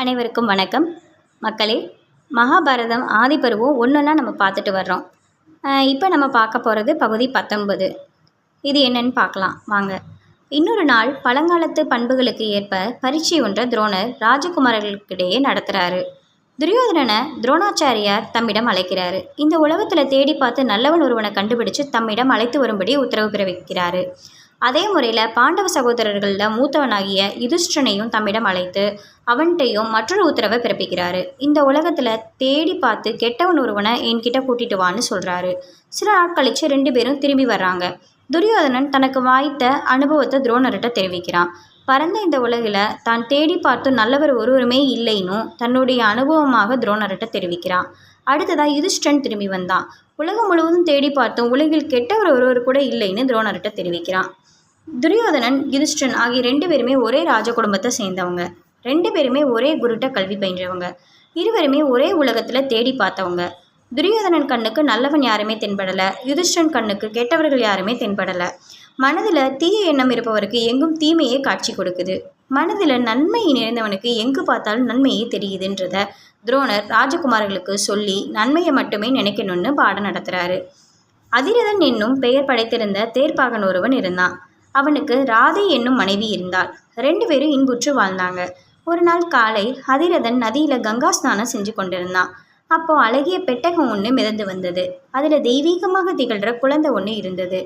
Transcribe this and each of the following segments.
அனைவருக்கும் வணக்கம் மக்களே. மகாபாரதம் ஆதிப்பருவம் ஒன்றெல்லாம் நம்ம பார்த்துட்டு வர்றோம். இப்போ நம்ம பார்க்க போகிறது பகுதி 19. இது என்னன்னு பார்க்கலாம் வாங்க. இன்னொரு நாள் பழங்காலத்து பண்புகளுக்கு ஏற்ப பரீட்சை ஒன்றை துரோணர் ராஜகுமாரர்களுக்கிடையே நடத்துகிறாரு. துரியோதனனை துரோணாச்சாரியார் தம்மிடம் அழைக்கிறாரு. இந்த உலகத்தில் தேடி பார்த்து நல்லவன் ஒருவனை கண்டுபிடிச்சு தம்மிடம் அழைத்து வரும்படி உத்தரவு பிறப்பிக்கிறாரு. அதே முறையில் பாண்டவ சகோதரர்களில் மூத்தவனாகிய யுதிஷ்டனையும் தம்மிடம் அழைத்து அவன்கிட்டையும் மற்றொரு உத்தரவை பிறப்பிக்கிறாரு. இந்த உலகத்தில் தேடி பார்த்து கெட்டவன் ஒருவனை என்கிட்ட கூட்டிட்டு வான்னு சொல்கிறாரு. சில நாள் கழித்து 2 பேரும் திரும்பி வர்றாங்க. துரியோதனன் தனக்கு வாய்த்த அனுபவத்தை துரோணர்கிட்ட தெரிவிக்கிறான். பரந்த இந்த உலகில் தான் தேடி பார்த்து நல்லவர் ஒருவருமே இல்லைன்னு தன்னுடைய அனுபவமாக துரோணர்கிட்ட தெரிவிக்கிறான். அடுத்ததாக யுதிஷ்டன் திரும்பி வந்தான். உலகம் முழுவதும் தேடி பார்த்தும் உலகில் கெட்டவர் ஒருவர் கூட இல்லைன்னு துரோணர்கிட்ட தெரிவிக்கிறான். துரியோதனன் யுதிஷ்டன் ஆகிய 2 பேருமே ஒரே ராஜ குடும்பத்தை சேர்ந்தவங்க. 2 பேருமே ஒரே குருட்ட கல்வி பயின்றவங்க. இருவருமே ஒரே உலகத்தில் தேடி பார்த்தவங்க. துரியோதனன் கண்ணுக்கு நல்லவன் யாருமே தென்படலை. யுதிஷ்டன் கண்ணுக்கு கெட்டவர்கள் யாருமே தென்படலை. மனதில் தீய எண்ணம் இருப்பவருக்கு எங்கும் தீமையே காட்சி கொடுக்குது. மனதில் நன்மை நிறைந்தவனுக்கு எங்கு பார்த்தாலும் நன்மையே தெரியுதுன்றத துரோணர் ராஜகுமாரர்களுக்கு சொல்லி நன்மையை மட்டுமே நினைக்கணும்னு பாடம் நடத்துகிறாரு. அதிரதன் என்னும் பெயர் படைத்திருந்த தேர்ப்பாகன் ஒருவன் இருந்தான். அவனுக்கு ராதை என்னும் மனைவி இருந்தாள். 2 பேரும் இன்புற்று வாழ்ந்தாங்க. ஒரு நாள் காலை அதிரதன் நதியில் கங்கா ஸ்நானம் செஞ்சு கொண்டிருந்தான். அப்போ அழகிய பெட்டகம் ஒன்று மிதந்து வந்தது. அதில் தெய்வீகமாக திகழ்கிற குழந்தை ஒன்று இருந்தது.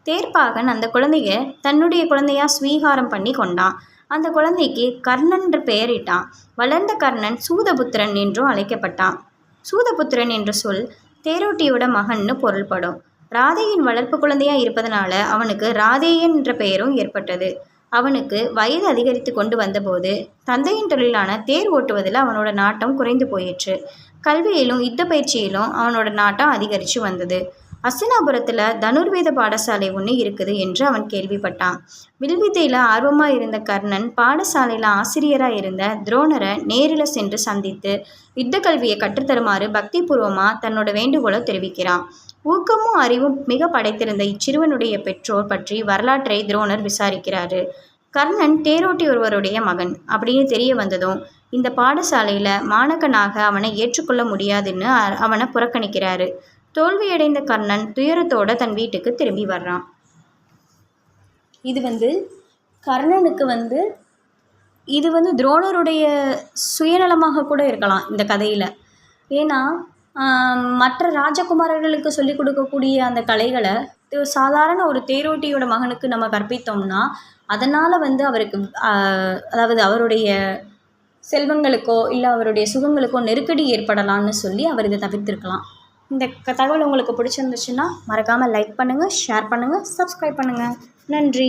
தேர்ப்பாகன் அந்த குழந்தைய தன்னுடைய குழந்தையா ஸ்வீகாரம் பண்ணி கொண்டான். அந்த குழந்தைக்கு கர்ணன் என்ற பெயரிட்டான். வளர்ந்த கர்ணன் சூதபுத்திரன் என்றும் அழைக்கப்பட்டான். சூதபுத்திரன் என்ற சொல் தேரோட்டியோட மகன்னு பொருள்படும். ராதையின் வளர்ப்பு குழந்தையாக இருப்பதனால அவனுக்கு ராதேயன் என்ற பெயரும் ஏற்பட்டது. அவனுக்கு வயது அதிகரித்து கொண்டு வந்தபோது தந்தையின் தொழிலான தேர் ஓட்டுவதில் அவனோட நாட்டம் குறைந்து போயிற்று. கல்வியிலும் யுத்த பயிற்சியிலும் அவனோட நாட்டம் அதிகரித்து வந்தது. அஸ்தினாபுரத்தில் தனுர்வேத பாடசாலை ஒன்று இருக்குது என்று அவன் கேள்விப்பட்டான். வில்வித்தையில் ஆர்வமாக இருந்த கர்ணன் பாடசாலையில் ஆசிரியராக இருந்த துரோணரை நேரில் சென்று சந்தித்து யுத்த கல்வியை கற்றுத்தருமாறு பக்தி பூர்வமாக தன்னோட வேண்டுகோளை தெரிவிக்கிறான். ஊக்கமும் அறிவும் மிக படைத்திருந்த இச்சிறுவனுடைய பெற்றோர் பற்றி வரலாற்றை துரோணர் விசாரிக்கிறாரு. கர்ணன் தேரோட்டி ஒருவருடைய மகன் அப்படின்னு தெரிய வந்ததும் இந்த பாடசாலையில் மாணக்கனாக அவனை ஏற்றுக்கொள்ள முடியாதுன்னு அவனை புறக்கணிக்கிறாரு. தோல்வியடைந்த கர்ணன் துயரத்தோட தன் வீட்டுக்கு திரும்பி வர்றான். இது கர்ணனுக்கு இது துரோணருடைய சுயநலமாக கூட இருக்கலாம் இந்த கதையில். ஏன்னா மற்ற ராஜகுமாரர்களுக்கு சொல்லிக் கொடுக்கக்கூடிய அந்த கலைகளை சாதாரண ஒரு தேரோட்டியோட மகனுக்கு நம்ம கற்பித்தோம்னா அதனால் அவருக்கு அதாவது அவருடைய செல்வங்களுக்கோ இல்லை அவருடைய சுகங்களுக்கோ நெருக்கடி ஏற்படலாம்னு சொல்லி அவர் இதை தவிர்த்திருக்கலாம். இந்த தகவல் உங்களுக்கு பிடிச்சிருந்துச்சுன்னா மறக்காமல் லைக் பண்ணுங்கள், ஷேர் பண்ணுங்கள், சப்ஸ்கிரைப் பண்ணுங்கள். நன்றி.